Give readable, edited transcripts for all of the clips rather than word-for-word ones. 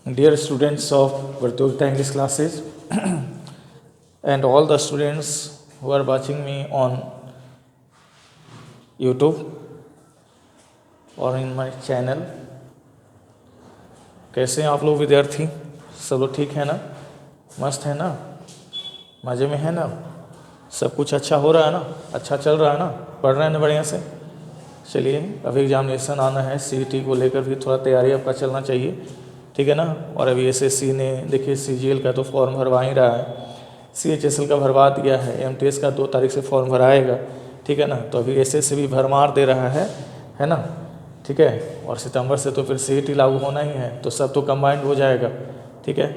Dear students of Vartogita English classes and all the students who are watching me on YouTube और इन my channel, कैसे हैं आप लोग विद्यार्थी? सब लोग ठीक है ना? मस्त है ना? मज़े में है ना? सब कुछ अच्छा हो रहा है ना? अच्छा चल रहा है ना? पढ़ रहे हैं ना बढ़िया से? चलिए, अभी एग्जामिनेशन आना है, CET को लेकर भी थोड़ा तैयारी आपका चलना चाहिए, ठीक है ना। और अभी SSC ने देखिए CGL का तो फॉर्म भरवा ही रहा है, CHSL का भरवा दिया है, MTS का 2 तारीख से फॉर्म भराएगा, ठीक है ना। तो अभी SSC भी भरमार दे रहा है ना, ठीक है। और सितंबर से तो फिर CET लागू होना ही है, तो सब तो कंबाइंड हो जाएगा, ठीक है।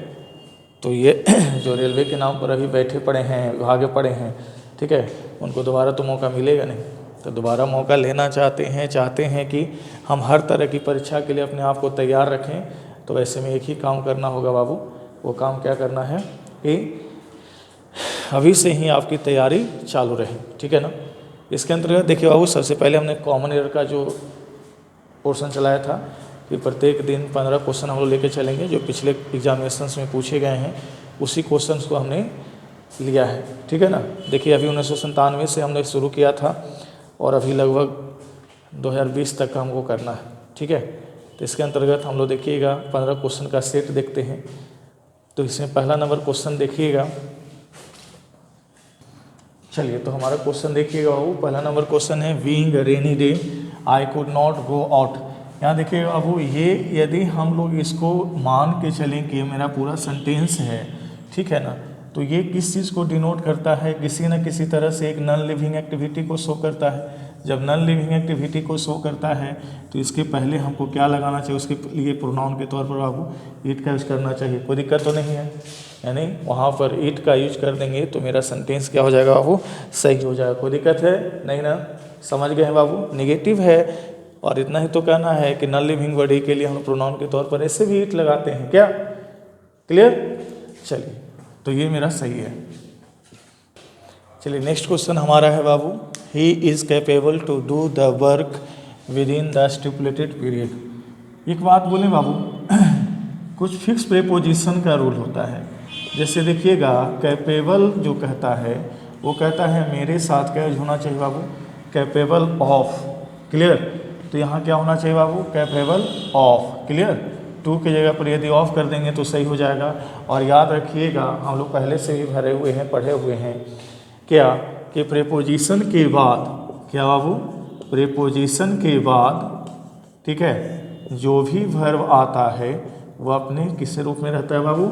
तो ये जो रेलवे के नाम पर अभी बैठे पड़े हैं, भागे पड़े हैं, ठीक है, उनको दोबारा तो मौका मिलेगा नहीं। तो दोबारा मौका लेना चाहते हैं कि हम हर तरह की परीक्षा के लिए अपने आप को तैयार रखें। तो वैसे में एक ही काम करना होगा बाबू, वो काम क्या करना है कि अभी से ही आपकी तैयारी चालू रहे, ठीक है ना। इसके अंतर्गत देखिए बाबू, सबसे पहले हमने कॉमन ईयर का जो पोर्शन चलाया था कि प्रत्येक दिन 15 क्वेश्चन हम लोग लेके चलेंगे, जो पिछले एग्जामिनेशंस में पूछे गए हैं उसी क्वेश्चंस को हमने लिया है, ठीक है ना। देखिए अभी 1997 से हमने शुरू किया था और अभी लगभग 2020 तक का हमको करना है, ठीक है। तो इसके अंतर्गत हम लोग देखिएगा 15 क्वेश्चन का सेट देखते हैं। तो इसमें पहला नंबर क्वेश्चन देखिएगा, चलिए तो हमारा क्वेश्चन देखिएगा बाबू। पहला नंबर क्वेश्चन है being a rainy day I could not go out. यहाँ देखिएगा बाबू, ये यदि हम लोग इसको मान के चलें कि मेरा पूरा सेंटेंस है, ठीक है ना, तो ये किस चीज़ को डिनोट करता है? किसी न किसी तरह से एक नॉन लिविंग एक्टिविटी को शो करता है। जब नॉन लिविंग एक्टिविटी को शो करता है तो इसके पहले हमको क्या लगाना चाहिए? उसके लिए प्रोनाउन के तौर पर बाबू इट का यूज करना चाहिए। कोई दिक्कत तो नहीं है, यानी वहाँ पर इट का यूज कर देंगे तो मेरा सेंटेंस क्या हो जाएगा बाबू? सही हो जाएगा। कोई दिक्कत है नहीं ना? समझ गए हैं बाबू? निगेटिव है और इतना ही तो कहना है कि नॉन लिविंग बॉडी के लिए हम प्रोनाउन के तौर पर ऐसे भी इट लगाते हैं क्या? क्लियर? चलिए, तो ये मेरा सही है। चलिए नेक्स्ट क्वेश्चन हमारा है बाबू, he is capable to do the work within the stipulated period. एक बात बोलें बाबू, कुछ फिक्स प्रेपोजिशन का रूल होता है। जैसे देखिएगा, कैपेबल जो कहता है वो कहता है मेरे साथ क्या यूज होना चाहिए बाबू? Capable of. क्लियर? तो यहाँ क्या होना चाहिए बाबू? Capable of. क्लियर? टू की जगह पर यदि ऑफ कर देंगे तो सही हो जाएगा। और याद रखिएगा, हम लोग पहले से भी भरे हुए हैं, पढ़े हुए हैं क्या कि प्रेपोजिशन के बाद क्या बाबू? प्रेपोजिशन के बाद, ठीक है, जो भी वर्ब आता है वह अपने किस रूप में रहता है बाबू?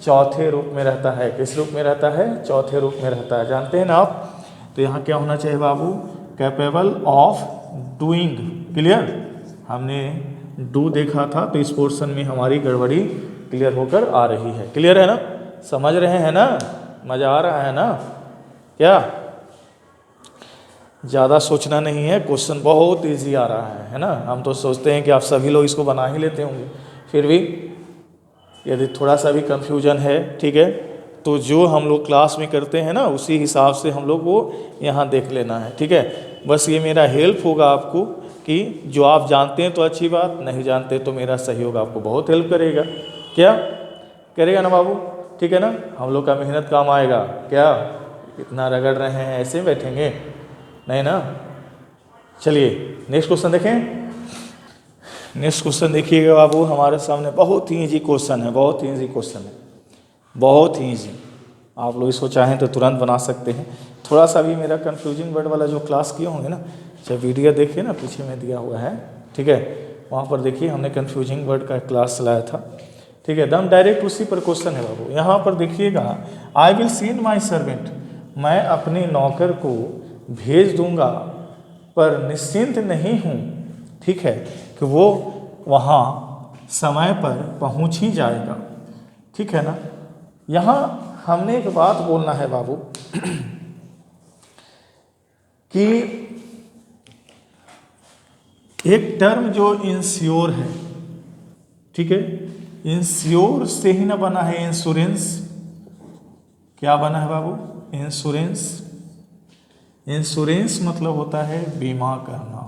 चौथे रूप में रहता है। किस रूप में रहता है? चौथे रूप में रहता है। जानते हैं ना आप? तो यहाँ क्या होना चाहिए बाबू? Capable of doing. क्लियर? हमने डू देखा था, तो इस पोर्शन में हमारी गड़बड़ी क्लियर होकर आ रही है। क्लियर है ना? समझ रहे हैं ना? मज़ा आ रहा है ना? क्या ज़्यादा सोचना नहीं है, क्वेश्चन बहुत इजी आ रहा है ना। हम तो सोचते हैं कि आप सभी लोग इसको बना ही लेते होंगे, फिर भी यदि थोड़ा सा भी कंफ्यूजन है, ठीक है, तो जो हम लोग क्लास में करते हैं ना उसी हिसाब से हम लोग को यहाँ देख लेना है, ठीक है। बस ये मेरा हेल्प होगा आपको कि जो आप जानते हैं तो अच्छी बात, नहीं जानते तो मेरा सहयोग आपको बहुत हेल्प करेगा। क्या करेगा ना बाबू? ठीक है ना? हम लोग का मेहनत काम आएगा क्या? इतना रगड़ रहे हैं, ऐसे बैठेंगे नहीं ना। चलिए नेक्स्ट क्वेश्चन देखें। नेक्स्ट क्वेश्चन देखिएगा बाबू, हमारे सामने बहुत ही इजी क्वेश्चन है, बहुत ही इजी क्वेश्चन है, बहुत ही इजी। आप लोग इसको चाहें तो तुरंत बना सकते हैं। थोड़ा सा भी मेरा कंफ्यूजिंग वर्ड वाला जो क्लास किए होंगे ना, चाहे वीडियो देखिए ना, पीछे में दिया हुआ है, ठीक है, वहाँ पर देखिए हमने कंफ्यूजिंग वर्ड का क्लास चलाया था, ठीक है। एकदम डायरेक्ट उसी पर क्वेश्चन है बाबू। यहाँ पर देखिएगा, I will seen my servant, मैं अपने नौकर को भेज दूंगा पर निश्चिंत नहीं हूँ, ठीक है, कि वो वहाँ समय पर पहुँच ही जाएगा, ठीक है ना। यहाँ हमने एक बात बोलना है बाबू कि एक टर्म जो इंश्योर है, ठीक है, इंश्योर से ही ना बना है इंश्योरेंस। क्या बना है बाबू? इंश्योरेंस। इंश्योरेंस मतलब होता है बीमा करना,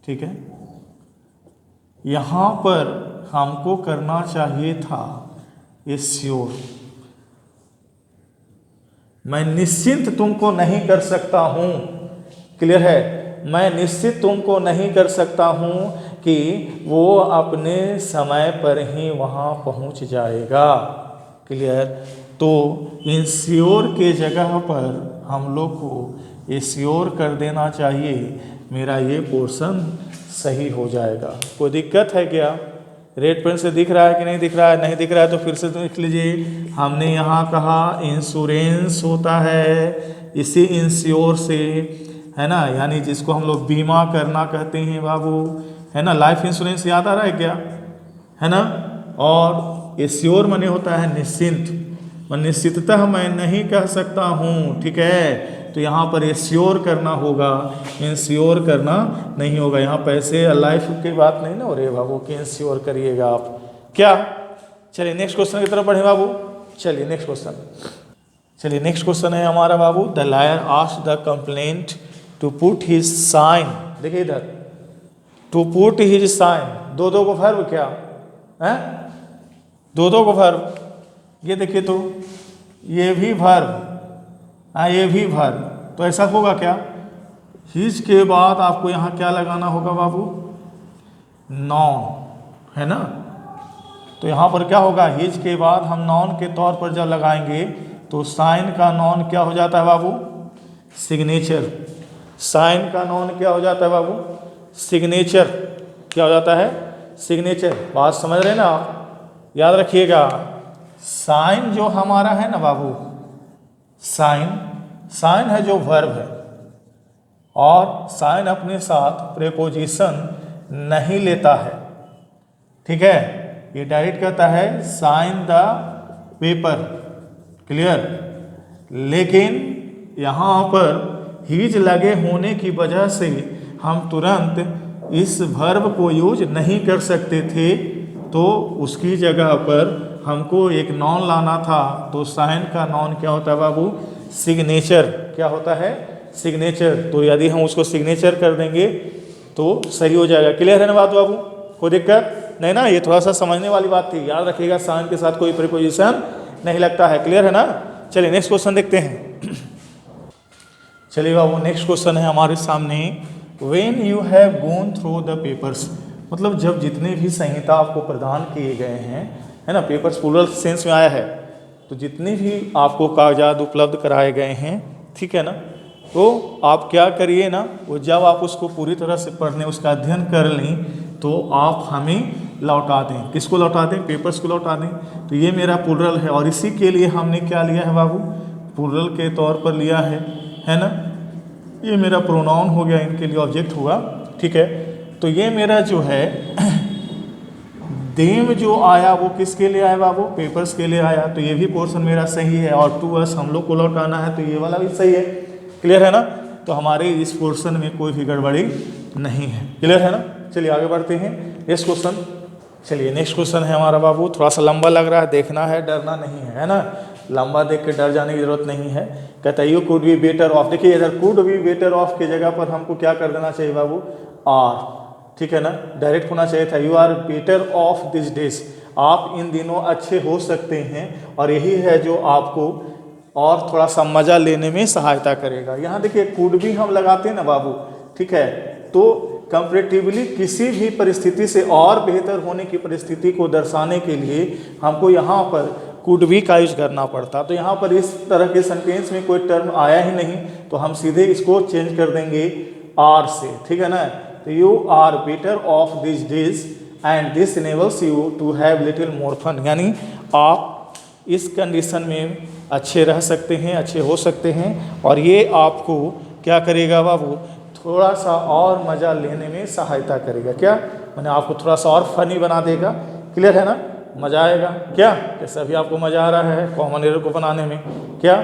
ठीक है। यहाँ पर हमको करना चाहिए था श्योर। मैं निश्चिंत तुमको नहीं कर सकता हूँ, क्लियर है, मैं निश्चित तुमको नहीं कर सकता हूँ कि वो अपने समय पर ही वहाँ पहुँच जाएगा, क्लियर। तो इंश्योर के जगह पर हम लोग को श्योर कर देना चाहिए, मेरा ये पोर्शन सही हो जाएगा। कोई दिक्कत है क्या? रेड पेन से दिख रहा है कि नहीं दिख रहा है? नहीं दिख रहा है तो फिर से देख लीजिए। हमने यहाँ कहा इंश्योरेंस होता है इसी इंश्योर से, है ना, यानी जिसको हम लोग बीमा करना कहते हैं बाबू, है ना। लाइफ इंश्योरेंस याद आ रहा है क्या? है ना। और श्योर माने होता है निश्चिंत, निश्चिततः मैं नहीं कह सकता हूँ, ठीक है। तो यहाँ पर श्योर करना होगा, इंश्योर करना नहीं होगा। यहाँ पैसे लाइफ की बात नहीं ना हो रही है बाबू कि इंश्योर करिएगा आप, क्या। चलिए नेक्स्ट क्वेश्चन की तरफ बढ़े बाबू। चलिए नेक्स्ट क्वेश्चन है हमारा बाबू, the lawyer asked the complaint to put his sign. देखिए इधर, टू पुट हिज साइन, दो को वर्ब क्या है, दो को वर्ब। ये देखिए तो ये भी वर्ब, ये भी वर्ब, तो ऐसा होगा क्या, हिज के बाद आपको यहाँ क्या लगाना होगा बाबू, नॉन, है ना। तो यहाँ पर क्या होगा, हिज के बाद हम नॉन के तौर पर जब लगाएंगे तो साइन का नॉन क्या हो जाता है बाबू, सिग्नेचर। साइन का नॉन क्या हो जाता है बाबू, सिग्नेचर। क्या हो जाता है, सिग्नेचर। बात समझ रहे ना आप, याद रखिएगा। साइन जो हमारा है ना बाबू, साइन है जो वर्ब है, और साइन अपने साथ प्रेपोजिशन नहीं लेता है, ठीक है। ये डायरेक्ट कहता है साइन द पेपर, क्लियर। लेकिन यहाँ पर हीज लगे होने की वजह से हम तुरंत इस वर्ब को यूज नहीं कर सकते थे, तो उसकी जगह पर हमको एक नॉन लाना था। तो साइन का नॉन क्या होता है बाबू, सिग्नेचर। क्या होता है, सिग्नेचर। तो यदि हम उसको सिग्नेचर कर देंगे तो सही हो जाएगा। क्लियर है ना बात बाबू, कोई दिक्कत नहीं ना। ये थोड़ा सा समझने वाली बात थी, याद रखिएगा। साइन के साथ कोई प्रीपोजिशन नहीं लगता है, क्लियर है ना। चलिए नेक्स्ट क्वेश्चन देखते हैं। चलिए बाबू नेक्स्ट क्वेश्चन है हमारे सामने, when you have gone through the papers. मतलब जब जितने भी संहिता आपको प्रदान किए गए हैं, है ना, पेपर्स प्लूरल सेंस में आया है, तो जितने भी आपको कागजात उपलब्ध कराए गए हैं, ठीक है ना, तो आप क्या करिए ना, वो जब आप उसको पूरी तरह से पढ़ लें, उसका अध्ययन कर लें, तो आप हमें लौटा दें। किसको लौटा दें, पेपर्स को लौटा दें। तो ये मेरा प्लूरल है, और इसी के लिए हमने क्या लिया है बाबू, प्लूरल के तौर पर लिया है ना। ये मेरा प्रोनाउन हो गया, इनके लिए ऑब्जेक्ट हुआ, ठीक है। तो ये मेरा जो है देम जो आया वो किसके लिए आया बाबू, पेपर्स के लिए आया। तो ये भी पोर्शन मेरा सही है, और टू अस हम लोग को लौटाना है, तो ये वाला भी सही है, क्लियर है ना। तो हमारे इस पोर्शन में कोई भी गड़बड़ी नहीं है, क्लियर है ना। चलिए आगे बढ़ते हैं नेक्स्ट क्वेश्चन। चलिए नेक्स्ट क्वेश्चन है हमारा बाबू, थोड़ा सा लंबा लग रहा है, देखना है, डरना नहीं है ना। लंबा देख के डर जाने की जरूरत नहीं है। कहता है you could be better of. देखिए इधर कुड बी बेटर ऑफ के जगह पर हमको क्या कर देना चाहिए बाबू, आर, ठीक है ना। डायरेक्ट होना चाहिए था you are better off this days. आप इन दिनों अच्छे हो सकते हैं, और यही है जो आपको और थोड़ा सा मज़ा लेने में सहायता करेगा। यहाँ देखिए कुड भी हम लगाते हैं ना बाबू, ठीक है। तो कंपैरेटिवली किसी भी परिस्थिति से और बेहतर होने की परिस्थिति को दर्शाने के लिए हमको यहाँ पर कुड भी का यूज करना पड़ता। तो यहाँ पर इस तरह के सेंटेंस में कोई टर्म आया ही नहीं, तो हम सीधे इसको चेंज कर देंगे आर से, ठीक है ना। तो you are better off this days and this enables you to have little more fun. यानी आप इस कंडीशन में अच्छे रह सकते हैं, अच्छे हो सकते हैं, और ये आपको क्या करेगा बाबू, थोड़ा सा और मज़ा लेने में सहायता करेगा। क्या मैंने आपको थोड़ा सा और फनी बना देगा, क्लियर है ना, मज़ा आएगा। क्या कैसा भी आपको मज़ा आ रहा है कॉमन एरर को बनाने में, क्या।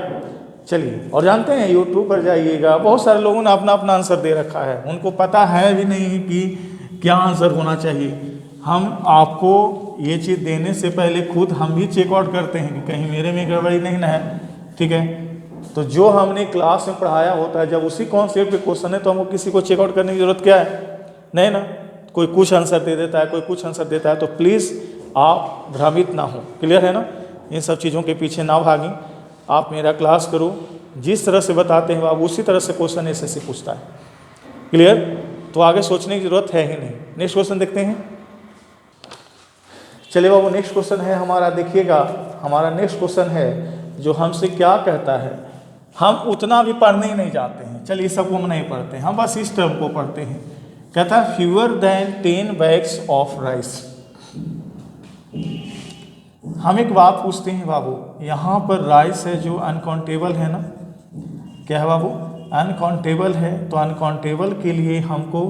चलिए और जानते हैं यूट्यूब पर जाइएगा, बहुत सारे लोगों ने अपना अपना आंसर दे रखा है, उनको पता है भी नहीं कि क्या आंसर होना चाहिए। हम आपको ये चीज़ देने से पहले खुद हम भी चेकआउट करते हैं कि कहीं मेरे में गड़बड़ी नहीं ना है, ठीक है। तो जो हमने क्लास में पढ़ाया होता है, जब उसी कॉन्सेप्ट पे क्वेश्चन है तो हमको किसी को चेकआउट करने की जरूरत क्या है, नहीं ना। कोई कुछ आंसर दे देता है, कोई कुछ आंसर देता है, तो प्लीज़ आप भ्रमित ना हो। क्लियर है ना? इन सब चीज़ों के पीछे ना भागें, आप मेरा क्लास करो, जिस तरह से बताते हैं आप उसी तरह से क्वेश्चन एसएससी पूछता है। क्लियर? तो आगे सोचने की जरूरत है ही नहीं। नेक्स्ट क्वेश्चन देखते हैं। चलिए बाबू, नेक्स्ट क्वेश्चन है हमारा, देखिएगा हमारा नेक्स्ट क्वेश्चन है जो हमसे क्या कहता है। हम उतना भी पढ़ने ही नहीं जाते हैं, चलिए सबको हम नहीं पढ़ते हैं, हम बस इस टर्म को पढ़ते हैं। कहता है fewer than 10 bags of rice. हम एक बात पूछते हैं बाबू, यहाँ पर राइस है जो अनकाउंटेबल है ना, क्या है बाबू? अनकाउंटेबल है। तो अनकाउंटेबल के लिए हमको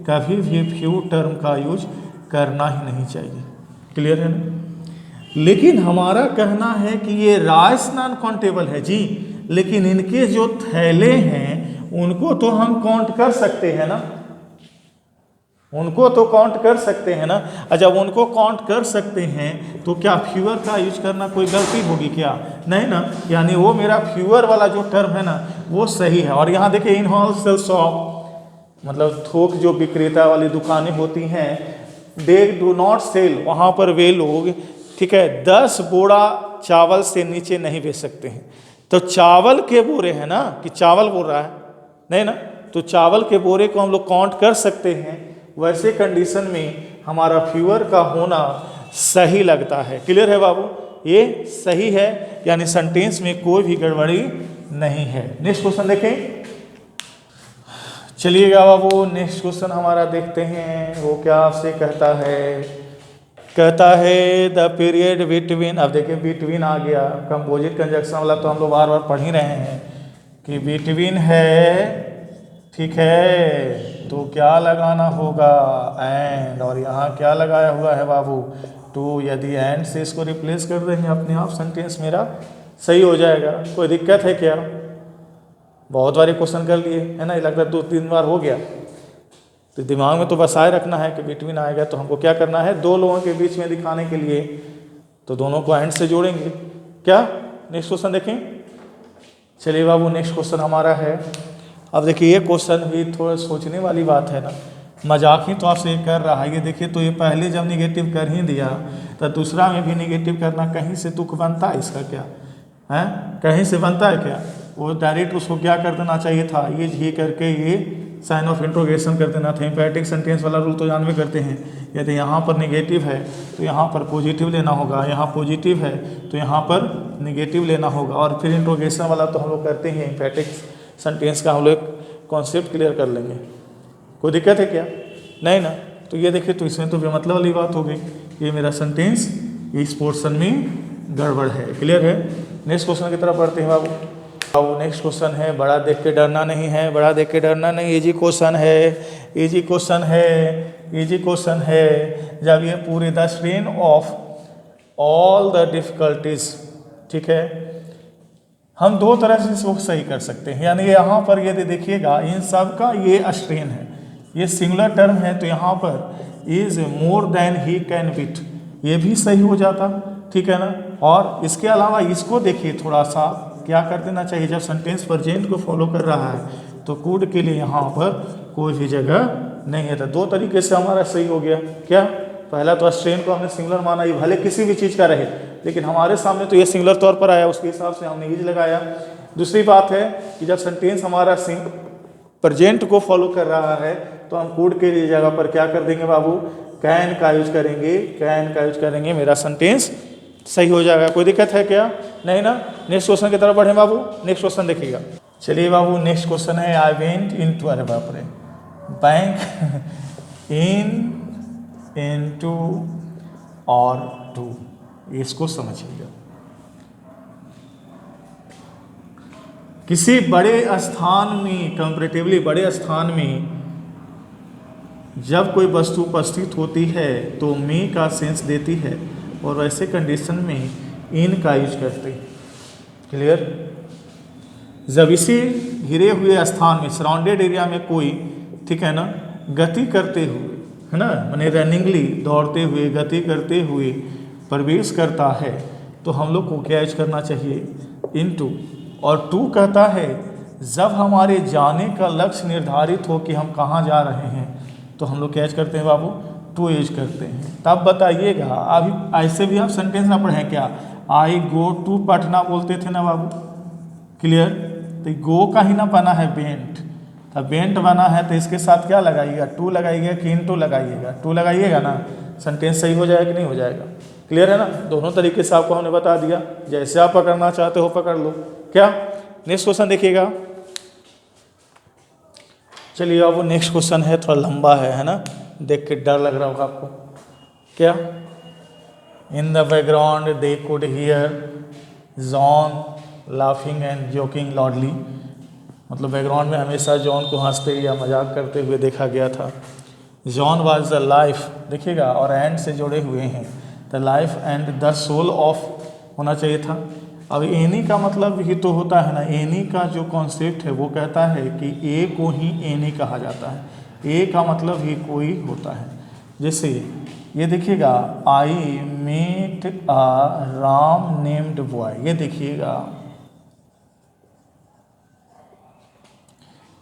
कभी भी फ्यू टर्म का यूज करना ही नहीं चाहिए। क्लियर है ना? लेकिन हमारा कहना है कि ये राइस नॉन काउंटेबल है जी, लेकिन इनके जो थैले हैं उनको तो हम काउंट कर सकते हैं ना, उनको तो काउंट कर सकते हैं ना। और जब उनको काउंट कर सकते हैं तो क्या फ्यूअर का यूज करना कोई गलती होगी क्या? नहीं ना। यानी वो मेरा फ्यूअर वाला जो टर्म है ना वो सही है। और यहाँ देखिए इन होलसेल शॉप, मतलब थोक जो विक्रेता वाली दुकानें होती हैं, दे डू नॉट सेल, वहाँ पर वे लोग, ठीक है, 10 बोरा चावल से नीचे नहीं बेच सकते हैं। तो चावल के बोरे हैं ना, कि चावल बोल रहा है नहीं ना, तो चावल के बोरे को हम लोग काउंट कर सकते हैं। वैसे कंडीशन में हमारा फ्यूअर का होना सही लगता है। क्लियर है बाबू? ये सही है, यानी सेंटेंस में कोई भी गड़बड़ी नहीं है। नेक्स्ट क्वेश्चन देखें। चलिएगा बाबू, नेक्स्ट क्वेश्चन हमारा देखते हैं वो क्या आपसे कहता है। कहता है द पीरियड बिटवीन, अब देखिए बिटवीन आ गया, कंपोजिट कंजक्शन वाला तो हम लोग बार बार पढ़ ही रहे हैं कि बिटवीन है, ठीक है, तो क्या लगाना होगा? एंड। और यहाँ क्या लगाया हुआ है बाबू? टू। यदि एंड से इसको रिप्लेस कर देंगे अपने आप सेंटेंस मेरा सही हो जाएगा। कोई दिक्कत है क्या? बहुत बारी क्वेश्चन कर लिए है ना, लगता है 2-3 बार हो गया। तो दिमाग में तो बसाए रखना है कि बिटवीन आएगा तो हमको क्या करना है, दो लोगों के बीच में दिखाने के लिए तो दोनों को एंड से जोड़ेंगे। क्या? नेक्स्ट क्वेश्चन देखें। चलिए बाबू, नेक्स्ट क्वेश्चन हमारा है, अब देखिए ये क्वेश्चन भी थोड़ा सोचने वाली बात है ना, मजाक ही तो आपसे कर रहा है। ये देखिए, तो ये पहले जब निगेटिव कर ही दिया तो दूसरा में भी निगेटिव करना कहीं से तुक बनता है इसका क्या है? कहीं से बनता है क्या? वो डायरेक्ट उसको क्या कर देना चाहिए था, ये जी करके ये साइन ऑफ इंट्रोगेशन कर देना था। एम्फैटिक सेंटेंस वाला रूल तो जानवे करते हैं, यदि यहाँ पर निगेटिव है तो यहाँ पर पॉजिटिव लेना होगा, यहाँ पॉजिटिव है तो यहाँ पर निगेटिव लेना होगा। और फिर इंट्रोगेशन वाला तो हम लोग करते हैं, एम्फैटिक सेंटेंस का हम लोग कॉन्सेप्ट क्लियर कर लेंगे। कोई दिक्कत है क्या? नहीं ना। तो ये देखिए, तो इसमें तो बेमतलब वाली बात हो गई, ये मेरा सेंटेंस इस पोर्शन में गड़बड़ है। क्लियर है? नेक्स्ट क्वेश्चन की तरफ बढ़ते हैं बाबू। बाबू नेक्स्ट क्वेश्चन है, बड़ा देख के डरना नहीं है, बड़ा देख के डरना नहीं, इजी क्वेश्चन है, इजी क्वेश्चन है, इजी क्वेश्चन है। जब ये पूरे the strain of all the difficulties, ठीक है, हम दो तरह से इसको सही कर सकते हैं। यानी यहाँ पर यदि देखिएगा इन सब का ये स्ट्रेन है, ये सिंगुलर टर्म है, तो यहाँ पर is more than he can bit, ये भी सही हो जाता, ठीक है ना। और इसके अलावा इसको देखिए, थोड़ा सा क्या कर देना चाहिए, जब सेंटेंस प्रेजेंट को फॉलो कर रहा है तो कुड के लिए यहाँ पर कोई भी जगह नहीं है। तो दो तरीके से हमारा सही हो गया। क्या? पहला तो स्ट्रेन को हमने सिंगुलर माना, ये भले किसी भी चीज़ का रहे, लेकिन हमारे सामने तो ये सिंगुलर तौर पर आया, उसके हिसाब से हमने इज लगाया। दूसरी बात है कि जब सेंटेंस हमारा प्रेजेंट को फॉलो कर रहा है तो हम कुड के लिए जगह पर क्या कर देंगे बाबू, कैन का यूज करेंगे, कैन का यूज करेंगे, मेरा सेंटेंस सही हो जाएगा। कोई दिक्कत है क्या? नहीं ना। नेक्स्ट क्वेश्चन की तरफ बढ़े बाबू, नेक्स्ट क्वेश्चन देखिएगा। चलिए बाबू, नेक्स्ट क्वेश्चन है आई वेंट इन टू, अरे बाप रे, बैंक इन टू और टू, इसको समझिएगा। किसी बड़े स्थान में, कंपैरेटिवली बड़े स्थान में जब कोई वस्तु उपस्थित होती है तो मे का सेंस देती है, और वैसे कंडीशन में इन का यूज करते हैं। क्लियर? जब इसी घिरे हुए स्थान में, सराउंडेड एरिया में कोई, ठीक है ना, गति करते हुए, है ना, माने रनिंगली दौड़ते हुए, गति करते हुए प्रवेश करता है तो हम लोग को क्या यूज करना चाहिए, इनटू। और टू कहता है जब हमारे जाने का लक्ष्य निर्धारित हो कि हम कहाँ जा रहे हैं तो हम लोग क्या यूज करते हैं बाबू, टू यूज करते हैं। तब बताइएगा, अभी ऐसे भी आप सेंटेंस ना पढ़ें क्या, आई गो टू पटना बोलते थे ना बाबू, क्लियर। तो गो का ही ना बना है बेंट, तो बेंट बना है तो इसके साथ क्या लगाइएगा, टू लगाइएगा कि इन टू लगाइएगा, टू लगाइएगा ना, सेंटेंस सही हो जाएगा कि नहीं हो जाएगा, क्लियर है ना। दोनों तरीके से आपको हमने बता दिया, जैसे आप पकड़ना चाहते हो पकड़ लो। क्या नेक्स्ट क्वेश्चन देखिएगा, चलिए अब वो नेक्स्ट क्वेश्चन है, थोड़ा लंबा है ना, देख के डर लग रहा होगा आपको। क्या, in the background they could hear John laughing and joking loudly, मतलब बैकग्राउंड में हमेशा जॉन को हंसते या मजाक करते हुए देखा गया था। जॉन वाज द लाइफ, देखिएगा और एंड से जुड़े हुए हैं, the life and the soul of होना चाहिए था। अब एनी का मतलब ही तो होता है ना, एनी का जो कॉन्सेप्ट है वो कहता है कि ए को ही एनी कहा जाता है, ए का मतलब ही कोई होता है। जैसे ये देखिएगा, I met a Ram named boy, ये देखिएगा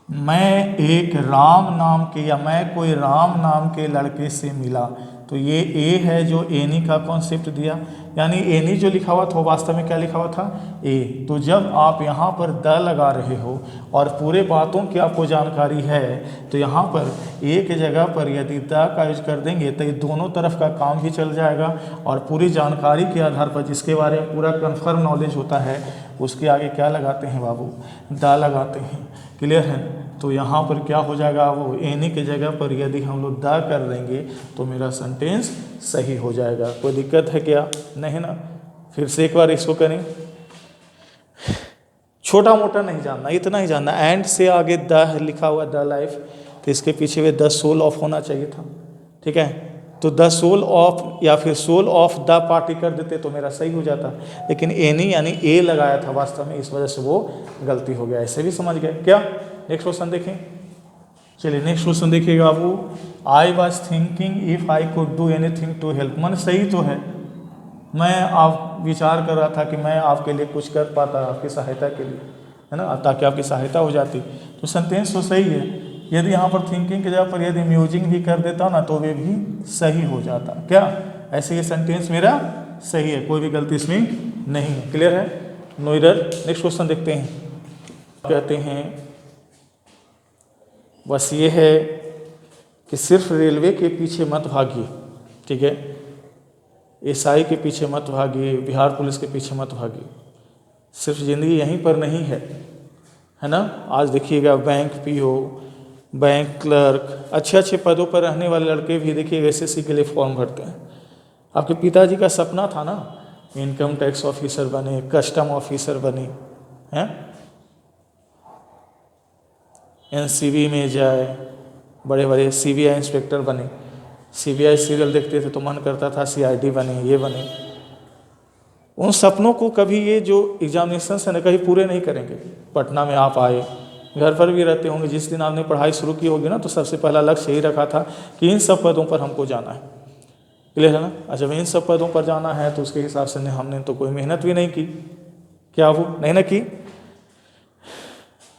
मैं एक राम नाम के या मैं कोई राम नाम के लड़के से मिला, तो ये ए है जो एनी का कॉन्सेप्ट दिया, यानी एनी जो लिखा हुआ था वास्तव में क्या लिखा हुआ था, ए। तो जब आप यहाँ पर द लगा रहे हो और पूरे बातों की आपको जानकारी है, तो यहाँ पर ए की जगह पर यदि द का यूज कर देंगे तो ये दोनों तरफ का काम भी चल जाएगा, और पूरी जानकारी के आधार पर जिसके बारे में पूरा कन्फर्म नॉलेज होता है उसके आगे क्या लगाते हैं बाबू, द लगाते हैं, क्लियर है। तो यहाँ पर क्या हो जाएगा, वो एनी की जगह पर यदि हम लोग द कर देंगे तो मेरा सेंटेंस सही हो जाएगा। कोई दिक्कत है क्या, नहीं ना। फिर से एक बार इसको करें, छोटा मोटा नहीं जानना, इतना ही जानना, एंड से आगे द लिखा हुआ द लाइफ, तो इसके पीछे में द सोल ऑफ होना चाहिए था, ठीक है। तो द सोल ऑफ या फिर सोल ऑफ द पार्टी कर देते तो मेरा सही हो जाता, लेकिन एनी यानी ए लगाया था वास्तव में, इस वजह से वो गलती हो गया। ऐसे भी समझ गए क्या। नेक्स्ट क्वेश्चन देखें, चलिए नेक्स्ट क्वेश्चन देखिएगा आपको, I was thinking if I could do anything to help, मन सही तो है, मैं आप विचार कर रहा था कि मैं आपके लिए कुछ कर पाता आपकी सहायता के लिए, है ना, ताकि आपकी सहायता हो जाती, तो सेंटेंस तो सही है। यदि यहाँ पर थिंकिंग की जगह पर यदि म्यूजिंग भी कर देता ना तो वे भी सही हो जाता। क्या, ऐसे ये सेंटेंस मेरा सही है, कोई भी गलती इसमें नहीं है, क्लियर है, नो एरर। नेक्स्ट क्वेश्चन देखते हैं, कहते हैं बस ये है कि सिर्फ रेलवे के पीछे मत भागिए, ठीक है, एसआई के पीछे मत भागिए, बिहार पुलिस के पीछे मत भागिए, सिर्फ ज़िंदगी यहीं पर नहीं है ना। आज देखिएगा बैंक पीओ, बैंक क्लर्क, अच्छे अच्छे पदों पर रहने वाले लड़के भी देखिए एसएससी के लिए फॉर्म भरते हैं। आपके पिताजी का सपना था ना, इनकम टैक्स ऑफिसर बने, कस्टम ऑफिसर बने, हैं, एनसीबी में जाए, बड़े बड़े सीबीआई इंस्पेक्टर बने, सीबीआई सीरियल देखते थे तो मन करता था सीआईडी बने, ये बने। उन सपनों को कभी ये जो एग्जामिनेशन है ना कहीं पूरे नहीं करेंगे। पटना में आप आए, घर पर भी रहते होंगे, जिस दिन आपने पढ़ाई शुरू की होगी ना तो सबसे पहला लक्ष्य यही रखा था कि इन सब पदों पर हमको जाना है, क्लियर है ना। अच्छा, इन सब पदों पर जाना है तो उसके हिसाब से हमने तो कोई मेहनत भी नहीं की, क्या वो नहीं ना की।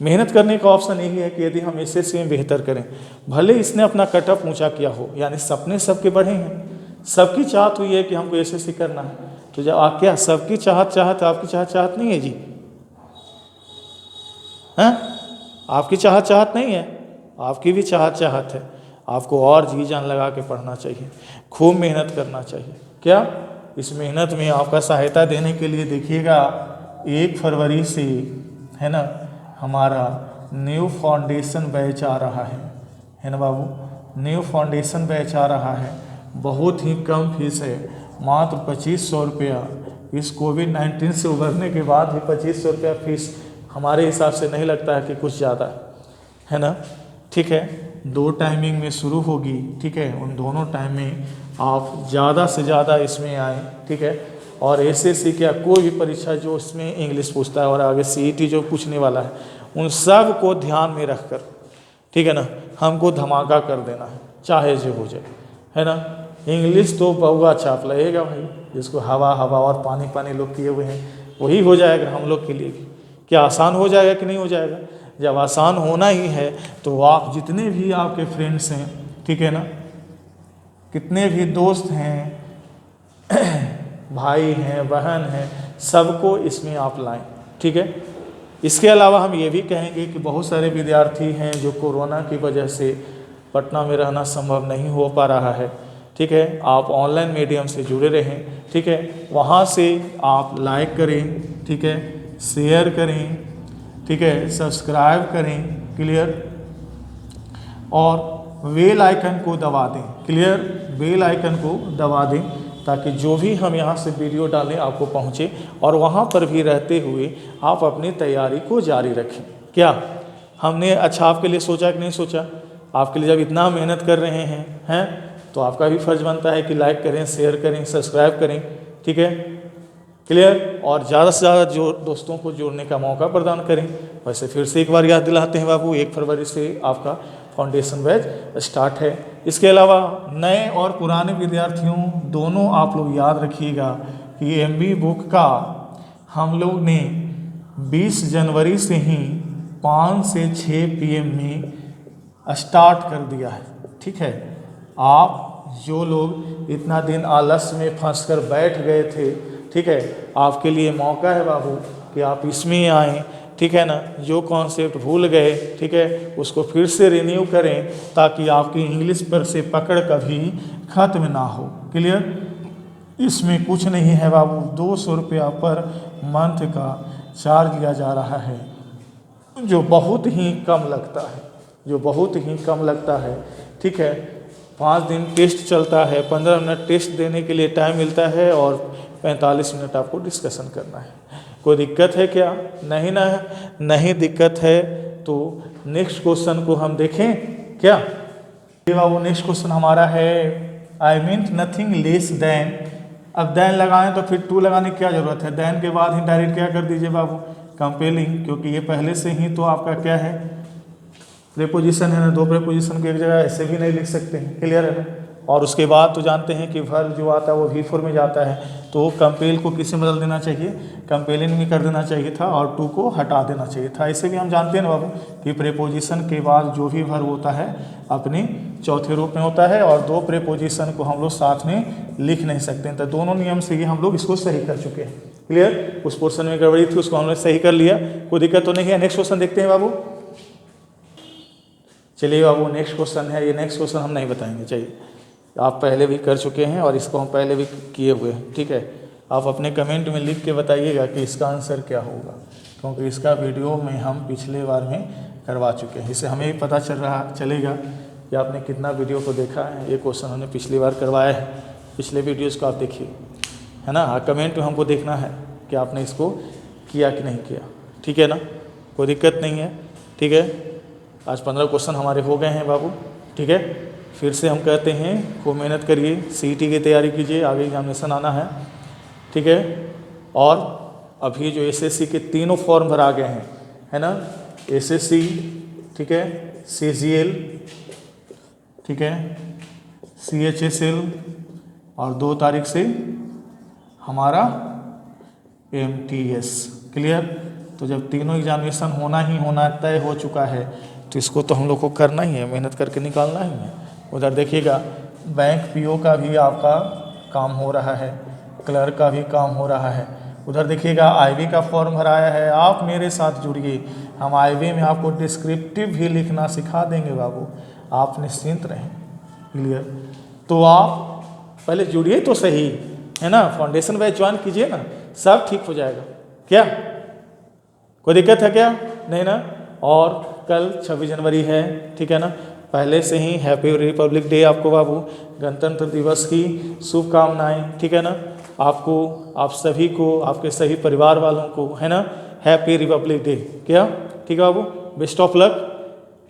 मेहनत करने का ऑप्शन यही है कि यदि हम एसएससी में बेहतर करें, भले इसने अपना कटअप ऊंचा किया हो, यानी सपने सबके बढ़े हैं, सबकी चाहत हुई है कि हमको एसएससी करना है, तो जब आप क्या सबकी चाहत आपकी चाहत नहीं है जी, हैं, आपकी चाहत नहीं है, आपकी भी चाहत है। आपको और जी जान लगा के पढ़ना चाहिए, खूब मेहनत करना चाहिए। क्या, इस मेहनत में आपका सहायता देने के लिए देखिएगा 1 फरवरी से, है ना, हमारा न्यू फाउंडेशन बैच आ रहा है ना बाबू, न्यू फाउंडेशन बैच आ रहा है। बहुत ही कम फीस है, मात्र 2500 रुपया। इस कोविड-19 से उभरने के बाद भी 2500 रुपया फीस हमारे हिसाब से नहीं लगता है कि कुछ ज़्यादा है ना, ठीक है। 2 टाइमिंग में शुरू होगी, ठीक है, उन दोनों टाइम में आप ज़्यादा से ज़्यादा इसमें आए, ठीक है। और एसएससी क्या कोई भी परीक्षा जो इसमें इंग्लिश पूछता है और आगे सीईटी जो पूछने वाला है, उन सब को ध्यान में रखकर, ठीक है ना, हमको धमाका कर देना है, चाहे जो हो जाए, है ना। इंग्लिश तो बहुआ छाप लगेगा भाई, जिसको हवा और पानी लोग किए हुए हैं, वही हो जाएगा हम लोग के लिए। क्या आसान हो जाएगा कि नहीं हो जाएगा। जब आसान होना ही है तो आप जितने भी आपके फ्रेंड्स हैं, ठीक है ना। कितने भी दोस्त हैं भाई हैं बहन हैं, सबको इसमें आप लाएं, ठीक है। इसके अलावा हम ये भी कहेंगे कि बहुत सारे विद्यार्थी हैं जो कोरोना की वजह से पटना में रहना संभव नहीं हो पा रहा है, ठीक है। आप ऑनलाइन मीडियम से जुड़े रहें, ठीक है। वहाँ से आप लाइक करें, ठीक है, शेयर करें, ठीक है, सब्सक्राइब करें, क्लियर, और बेल आइकन को दबा दें, क्लियर, बेल आइकन को दबा दें ताकि जो भी हम यहाँ से वीडियो डालें आपको पहुँचे, और वहाँ पर भी रहते हुए आप अपनी तैयारी को जारी रखें। क्या हमने अच्छा आपके लिए सोचा कि नहीं सोचा? आपके लिए जब इतना मेहनत कर रहे हैं तो आपका भी फर्ज बनता है कि लाइक करें, शेयर करें, सब्सक्राइब करें, ठीक है, क्लियर, और ज़्यादा से ज़्यादा जो दोस्तों को जोड़ने का मौका प्रदान करें। वैसे फिर से एक बार याद दिलाते हैं बाबू, 1 फरवरी से आपका फाउंडेशन बैच स्टार्ट है। इसके अलावा नए और पुराने विद्यार्थियों दोनों आप लोग याद रखिएगा कि MB बुक का हम लोग ने 20 जनवरी से ही 5 से 6 PM में स्टार्ट कर दिया है, ठीक है। आप जो लोग इतना दिन आलस में फंस कर बैठ गए थे, ठीक है, आपके लिए मौका है बाबू कि आप इसमें आएँ, ठीक है ना। जो कॉन्सेप्ट भूल गए, ठीक है, उसको फिर से रिन्यू करें ताकि आपकी इंग्लिश पर से पकड़ कभी ख़त्म ना हो, क्लियर। इसमें कुछ नहीं है बाबू, 200 रुपया पर मंथ का चार्ज लिया जा रहा है, जो बहुत ही कम लगता है, जो बहुत ही कम लगता है, ठीक है। 5 दिन टेस्ट चलता है, 15 मिनट टेस्ट देने के लिए टाइम मिलता है और 45 मिनट आपको डिस्कशन करना है। कोई दिक्कत है क्या? नहीं ना, नहीं दिक्कत है तो नेक्स्ट क्वेश्चन को हम देखें क्या। ये बाबू नेक्स्ट क्वेश्चन हमारा है I mean nothing less than. अब देन लगाएं तो फिर टू लगाने की क्या ज़रूरत है? देन के बाद ही डायरेक्ट क्या कर दीजिए बाबू, कंपेलिंग, क्योंकि ये पहले से ही तो आपका क्या है, प्रीपोजिशन है ना। 2 प्रीपोजिशन की एक जगह ऐसे भी नहीं लिख सकते हैं, क्लियर है ना। और उसके बाद तो जानते हैं कि वर्ब जो आता है वो V4 में जाता है, तो कंपेल को किससे बदल देना चाहिए, कंपेलिंग में कर देना चाहिए था और टू को हटा देना चाहिए था। ऐसे भी हम जानते हैं ना बाबू कि प्रीपोजिशन के बाद जो भी वर्ब होता है अपने चौथे रूप में होता है, और 2 प्रीपोजिशन को हम लोग साथ में लिख नहीं सकते हैं। तो दोनों नियम से ही हम लोग इसको सही कर चुके हैं, क्लियर। उस पोर्शन में गड़बड़ी थी, उसको हमने सही कर लिया, कोई दिक्कत तो नहीं है। नेक्स्ट क्वेश्चन देखते हैं बाबू। चलिए बाबू नेक्स्ट क्वेश्चन है, ये नेक्स्ट क्वेश्चन हम नहीं बताएंगे, चाहिए आप पहले भी कर चुके हैं और इसको हम पहले भी किए हुए हैं, ठीक है। आप अपने कमेंट में लिख के बताइएगा कि इसका आंसर क्या होगा, क्योंकि इसका वीडियो में हम पिछले बार में करवा चुके हैं। इससे हमें भी पता चलेगा कि आपने कितना वीडियो को देखा है। ये क्वेश्चन हमने पिछली बार करवाया है, पिछले वीडियोज़ को आप देखिए, है ना। कमेंट में हमको देखना है कि आपने इसको किया कि नहीं किया, ठीक है ना, कोई दिक्कत नहीं है, ठीक है। आज 15 क्वेश्चन हमारे हो गए हैं बाबू, ठीक है। फिर से हम कहते हैं खूब मेहनत करिए, CET की तैयारी कीजिए, आगे एग्जामिनेशन आना है, ठीक है। और अभी जो SSC के तीनों फॉर्म भरा गए हैं, है ना, SSC, ठीक है, CGL, ठीक है, CHSL, और 2 तारीख से हमारा MTS, क्लियर। तो जब तीनों एग्जामिनेशन होना ही होना तय हो चुका है तो इसको तो हम लोग को करना ही है, मेहनत करके निकालना ही है। उधर देखिएगा बैंक PO का भी आपका काम हो रहा है, क्लर्क का भी काम हो रहा है। उधर देखिएगा IB का फॉर्म भराया है। आप मेरे साथ जुड़िए, हम IB में आपको डिस्क्रिप्टिव भी लिखना सिखा देंगे बाबू, आप निश्चिंत रहें, क्लियर। तो आप पहले जुड़िए तो सही, है ना, फाउंडेशन बैच ज्वाइन कीजिए ना, सब ठीक हो जाएगा। क्या कोई दिक्कत है क्या? नहीं ना। और कल 26 जनवरी है, ठीक है ना। पहले से ही हैप्पी रिपब्लिक डे आपको बाबू, गणतंत्र दिवस की शुभकामनाएं, ठीक है ना। आपको, आप सभी को, आपके सभी परिवार वालों को, है ना, हैप्पी रिपब्लिक डे। क्या ठीक है बाबू, बेस्ट ऑफ लक,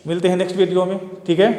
मिलते हैं नेक्स्ट वीडियो में, ठीक है।